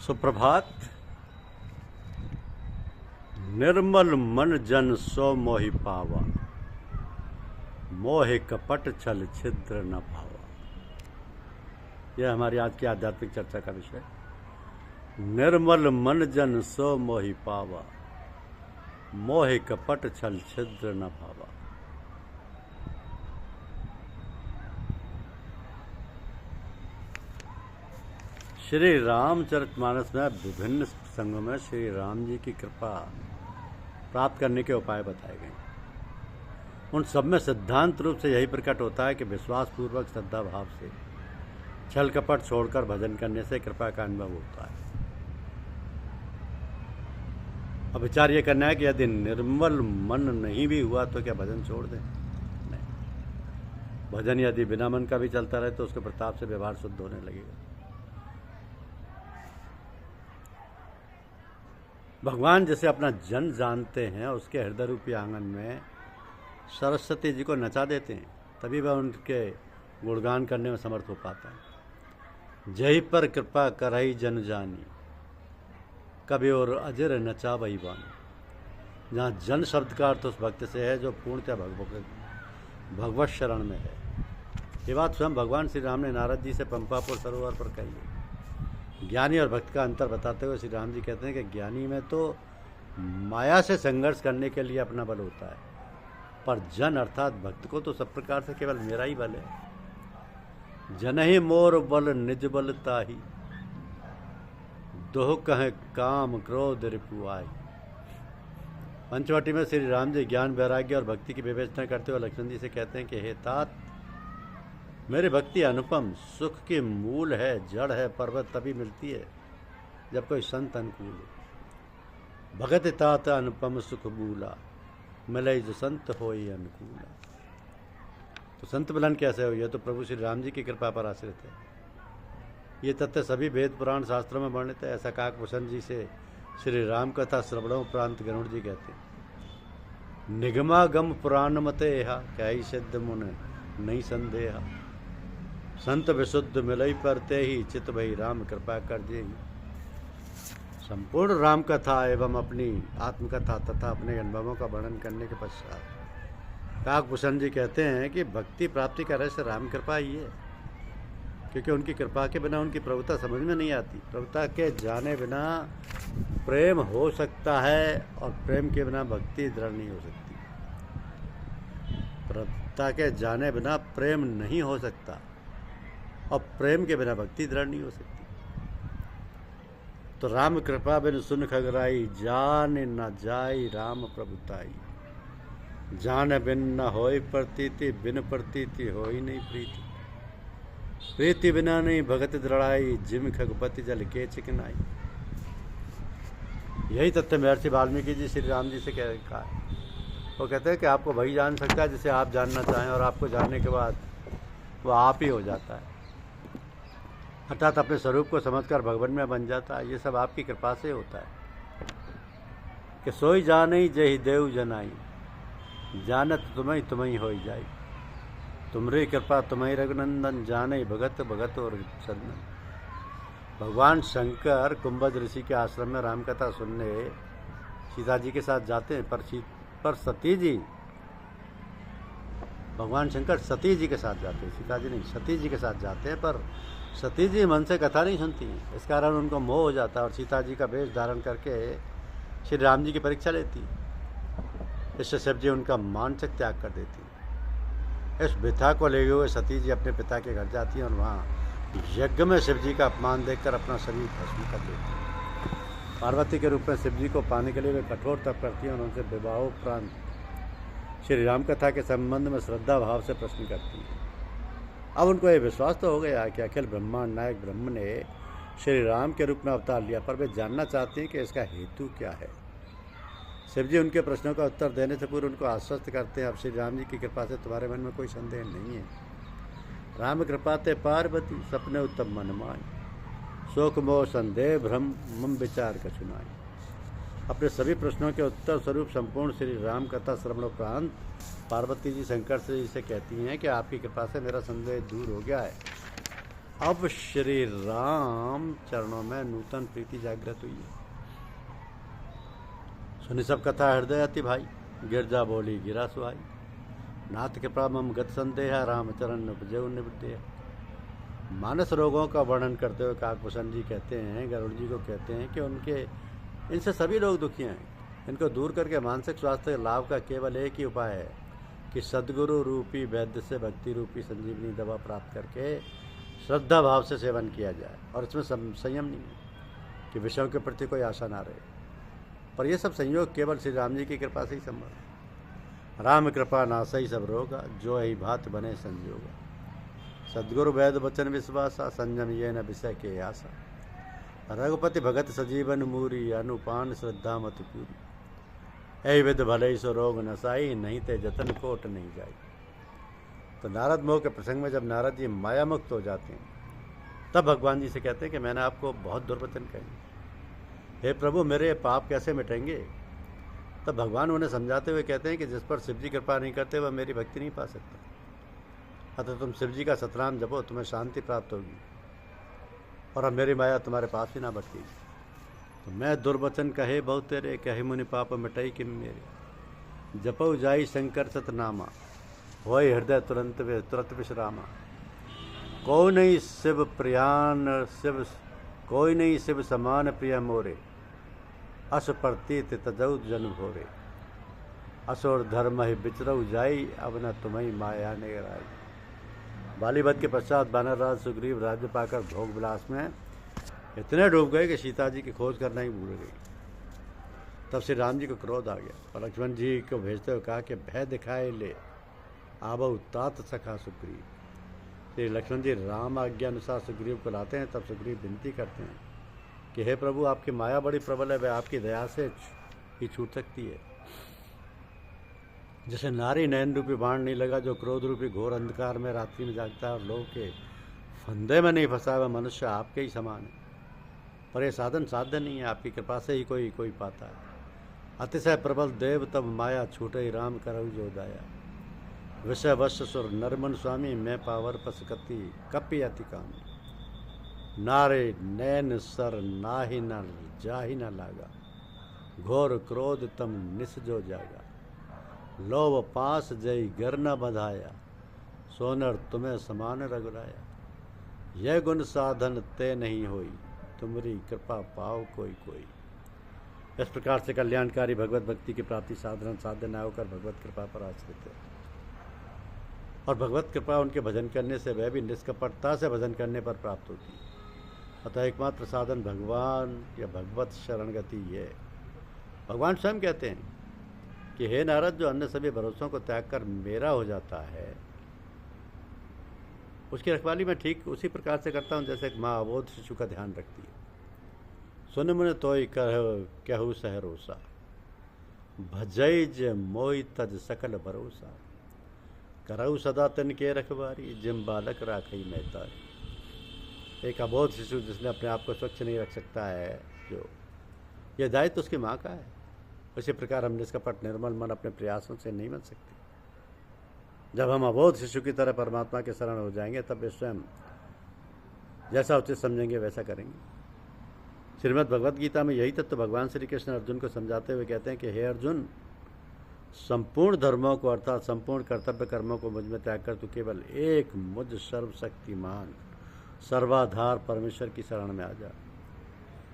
सुप्रभात। निर्मल मन जन सो मोहि पावा, मोह कपट छल छिद्र न भावा। यह हमारी आज की आध्यात्मिक चर्चा का विषय। निर्मल मन जन सो मोहि पावा, मोह कपट छल छिद्र न भावा। श्री रामचरितमानस में विभिन्न प्रसंगों में श्री राम जी की कृपा प्राप्त करने के उपाय बताए गए। उन सब में सिद्धांत रूप से यही प्रकट होता है कि विश्वास पूर्वक श्रद्धा भाव से छल कपट छोड़कर भजन करने से कृपा का अनुभव होता है। अब विचार ये करना है कि यदि निर्मल मन नहीं भी हुआ तो क्या भजन छोड़ दें? नहीं। भजन यदि बिना मन का भी चलता रहे तो उसके प्रताप से व्यवहार शुद्ध होने लगेगा। भगवान जैसे अपना जन जानते हैं, उसके हृदय रूपी आंगन में सरस्वती जी को नचा देते हैं, तभी वह उनके गुणगान करने में समर्थ हो पाता है। जय पर कृपा करई जन जानी, कभी और अजर नचा वही वाणी। जहाँ जन शब्द का अर्थ उस भक्त से है जो पूर्णतः भगवत शरण में है। ये बात स्वयं भगवान श्री राम ने नारद जी से पंपापुर सरोवर पर कही है। ज्ञानी और भक्त का अंतर बताते हुए श्री राम जी कहते हैं कि ज्ञानी में तो माया से संघर्ष करने के लिए अपना बल होता है, पर जन अर्थात भक्त को तो सब प्रकार से केवल मेरा ही बल है। जन ही मोर बल निज बल ताही, दोह कहे काम क्रोध रिपुआई। पंचवटी में श्री राम जी ज्ञान वैराग्य और भक्ति की विवेचना करते हुए लक्ष्मण जी से कहते हैं कि हे तात, मेरी भक्ति अनुपम सुख के मूल है, जड़ है, पर्वत तभी मिलती है जब कोई संत अनुकूल हो। भगत तात अनुपम सुख मूला, मिले जो संत होई अनुकूला। तो संत मिलन कैसे हो? यह तो प्रभु श्री राम जी की कृपा पर आश्रित है। ये तथ्य सभी वेद पुराण शास्त्रों में वर्णित है। ऐसा काकभूषण जी से श्री राम कथा श्रवणोपरांत गरुड़ जी कहते हैं, निगमागम पुराण मते हा, क्या ही सिद्ध मुन नहीं संदेहा। संत विशुद्ध मिलई परते ही, चित भई राम कृपा कर जेहि। संपूर्ण राम कथा एवं अपनी आत्मकथा तथा अपने अनुभवों का वर्णन करने के पश्चात काकभूषण जी कहते हैं कि भक्ति प्राप्ति का रहस्य राम कृपा ही है, क्योंकि उनकी कृपा के बिना उनकी प्रभुता समझ में नहीं आती। प्रभुता के जाने बिना प्रेम हो सकता है और प्रेम के बिना भक्ति दृढ़ नहीं हो सकती। प्रभुता के जाने बिना प्रेम नहीं हो सकता और प्रेम के बिना भक्ति दृढ़ नहीं हो सकती। तो राम कृपा बिन सुन खगराई, जान न जाई राम प्रभुताई। जान बिन न होई प्रतीति, बिन प्रतीति होई नहीं प्रीति। प्रीति बिना नहीं भगत दृढ़ाई, जिम खगपति जल के चिकनाई। यही तथ्य महर्षि वाल्मीकि जी श्री राम जी से कहा है। वो कहते हैं कि आपको वही जान सकता है जिसे आप जानना चाहें, और आपको जानने के बाद वो आप ही हो जाता है, अर्थात अपने स्वरूप को समझकर भगवान में बन जाता है। ये सब आपकी कृपा से होता है। कि सोई जानई जय देव जनाई, जानत तुम्हें तुम्हें हो जाई। तुमरी कृपा तुम्हें रघुनंदन, जाने भगत भगत और सदन। भगवान शंकर कुंभज ऋषि के आश्रम में रामकथा सुनने सीता जी के साथ जाते हैं, पर सती जी, भगवान शंकर सती जी के साथ जाते हैं, सीता जी नहीं, सती जी के साथ जाते हैं। पर सती जी मन से कथा नहीं सुनती, इस कारण उनको मोह हो जाता है और सीता जी का वेश धारण करके श्री राम जी की परीक्षा लेती। इससे शिव जी उनका मानसिक त्याग कर देती। इस व्यथा को ले हुए सती जी अपने पिता के घर जाती हैं और वहाँ यज्ञ में शिव जी का अपमान देखकर अपना शरीर भस्म कर देती हैं। पार्वती के रूप में शिव जी को पाने के लिए वे कठोर तप करती हैं और उनसे विवाहोपरांत श्री राम कथा के संबंध में श्रद्धा भाव से प्रश्न करती हैं। अब उनको ये विश्वास तो हो गया कि अखिल ब्रह्मांड नायक ब्रह्म ने श्री राम के रूप में अवतार लिया, पर वे जानना चाहती हैं कि इसका हेतु क्या है। शिव जी उनके प्रश्नों का उत्तर देने से पूर्व उनको आश्वस्त करते हैं, अब श्री राम जी की कृपा से तुम्हारे मन में कोई संदेह नहीं है। राम कृपा ते पार्वती, सपने उत्तम मन माय। शोक मोह संदेह भ्रम मम विचार कछुनाई। अपने सभी प्रश्नों के उत्तर स्वरूप संपूर्ण श्री राम कथा श्रवणोपरांत पार्वती जी शंकर जी से कहती हैं कि आपकी कृपा से मेरा संदेह दूर हो गया है। अब श्री राम चरणों में नूतन प्रीति जागृत हुई है। सुनी सब कथा हृदय अति भाई, गिरजा बोली गिरा सुहाई। नाथ के प्रामम गत संदेह, रामचरण उपजय निवृत्ति। मानस रोगों का वर्णन करते हुए काकभूषण जी कहते हैं, गरुड़ जी को कहते हैं कि उनके इनसे सभी लोग दुखी हैं। इनको दूर करके मानसिक स्वास्थ्य लाभ का केवल एक ही उपाय है कि सद्गुरु रूपी वैद्य से भक्ति रूपी संजीवनी दवा प्राप्त करके श्रद्धा भाव से सेवन किया जाए। और इसमें संयम नहीं है कि विषयों के प्रति कोई आशा ना रहे। पर यह सब संयोग केवल श्री राम जी की कृपा से ही संभव है। राम कृपा नासई सब रोगा, जो ही भात बने संजोगा। सद्गुरु वैद वचन विश्वासा, संयम ये न विषय के आशा। रघुपति भगत सजीवन मूरी, अनुपान श्रद्धा मत पूरी। ऐ विद भले सो रोग नसाई, नहीं ते जतन कोट नहीं जाई। तो नारद मोह के प्रसंग में जब नारद जी माया मुक्त हो जाते हैं, तब भगवान जी से कहते हैं कि मैंने आपको बहुत दुर्वचन कहे, हे प्रभु मेरे पाप कैसे मिटेंगे। तब भगवान उन्हें समझाते हुए कहते हैं कि जिस पर शिव जी कृपा नहीं करते वह मेरी भक्ति नहीं पा सकता। अतः तुम शिव जी का सतनाम जपो, तुम्हें शांति प्राप्त होगी और अब मेरी माया तुम्हारे पास ही ना भटकेगी। तो मैं दुर्वचन कहे बहुत तेरे, कहे मुनि पाप मिटाई किम मेरे। जपो जाई शंकर सतनामा, होय हृदय तुरंत विश्रामा। कोई नहीं शिव प्रियान शिव, कोई नहीं शिव समान प्रिय मोरे। अस प्रतीत तजऊ जन भोरे। असुर धर्म ही बिचरऊ जाई, अब न तुम्हें माया ने राई। बालीवध के पश्चात वानरराज सुग्रीव राज्य पाकर भोग विलास में इतने डूब गए कि सीता जी की खोज करना ही भूल गई। तब श्री राम जी को क्रोध आ गया और लक्ष्मण जी को भेजते हुए कहा कि भय दिखाए ले आबऊ तात सखा सुग्रीव। श्री लक्ष्मण जी राम आज्ञा अनुसार सुग्रीव को लाते हैं। तब सुग्रीव विनती करते हैं कि हे प्रभु आपकी माया बड़ी प्रबल है, वह आपकी दया से ही छूट सकती है। जैसे नारी नयन रूपी बाण नहीं लगा, जो क्रोध रूपी घोर अंधकार में रात्रि में जागता है और लोग के फंदे में नहीं फंसा, वह मनुष्य आपके ही समान है। पर यह साधन साध्य नहीं है, आपकी कृपा से ही कोई पाता है। अतिशय प्रबल देव तब माया, छूटे ही राम करऊ जो दाया। विषय वश सुर नरमन स्वामी, मैं पावर पस कपि अति कामी। नारे नैन सर नाहि न जाहि न लागा, घोर क्रोध तम निस जो जागा। लोभ पास जय गर न बधाया, सोनर तुम्हें समान रघुराया। यह गुण साधन ते नहीं होई, तुम्हारी कृपा पाओ कोई। इस प्रकार से कल्याणकारी भगवत भक्ति की प्राप्ति साधारण साध्य न होकर भगवत कृपा पर आश्रित है। और भगवत कृपा उनके भजन करने से, वह भी निष्कपटता से भजन करने पर प्राप्त होती है। अतः एकमात्र साधन भगवान या भगवत शरणगति है। भगवान स्वयं कहते हैं कि हे नारद, जो अन्य सभी भरोसों को त्याग कर मेरा हो जाता है, उसकी रखवाली मैं ठीक उसी प्रकार से करता हूँ जैसे एक माँ अबोध शिशु का ध्यान रखती है। सुन मुन तोय कहू सहरोसा, भजई ज मोई तज सकल भरोसा। करऊ सदा तन के रखवारी, जिम बालक राखई मैतारी। एक अबोध शिशु जिसने अपने आप को स्वच्छ नहीं रख सकता है, जो यह दायित्व उसकी माँ का है। उसी प्रकार हम निष्कपट निर्मल मन अपने प्रयासों से नहीं बन सकते। जब हम अबोध शिशु की तरह परमात्मा के शरण हो जाएंगे, तब वे स्वयं जैसा उचित समझेंगे वैसा करेंगे। श्रीमद् भगवद गीता में यही तत्व भगवान श्री कृष्ण अर्जुन को समझाते हुए कहते हैं कि हे अर्जुन, संपूर्ण धर्मों को अर्थात संपूर्ण कर्तव्य कर्मों को मुझ में त्याग कर तू केवल एक मुझ सर्वशक्तिमान सर्वाधार परमेश्वर की शरण में आ जा।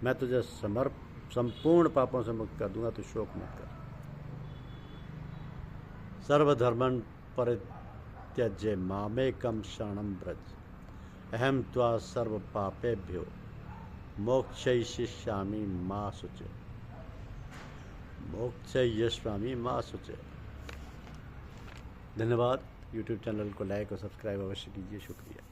मैं तुझे संपूर्ण पापों से मुक्त कर दूंगा, तू शोक मत कर। सर्वधर्मन परित्यज्य मामेकम शरणम व्रज, अहम त्वा सर्व पापेभ्यो मोक्षयिष्यामि मा शुचे। मोक्षयिष्यामि मा शुचे। धन्यवाद। यूट्यूब चैनल को लाइक और सब्सक्राइब अवश्य कीजिए। शुक्रिया।